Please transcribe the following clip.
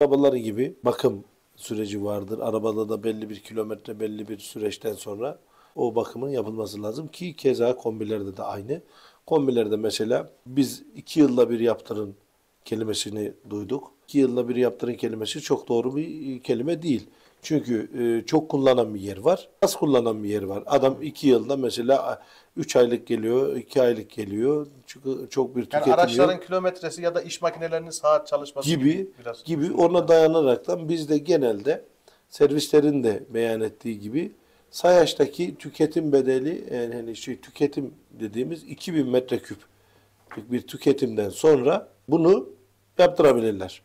Arabaları gibi bakım süreci vardır. Arabada da belli bir kilometre, belli bir süreçten sonra o bakımın yapılması lazım ki keza kombilerde de aynı. Kombilerde mesela biz 2 yılda bir yaptırın kelimesini duyduk. 2 yılda bir yaptırın kelimesi çok doğru bir kelime değil. Çünkü çok kullanan bir yer var, az kullanan bir yer var. Adam 2 yılda mesela 3 aylık geliyor, 2 aylık geliyor. Çünkü çok bir Yani tüketim araçların yok kilometresi ya da iş makinelerinin saat çalışması gibi gibi biraz gibi sorunlar. ona dayanaraktan biz de genelde servislerin de beyan ettiği gibi Sayaç'taki tüketim bedeli yani hani tüketim dediğimiz 2000 metreküp bir tüketimden sonra bunu yaptırabilirler.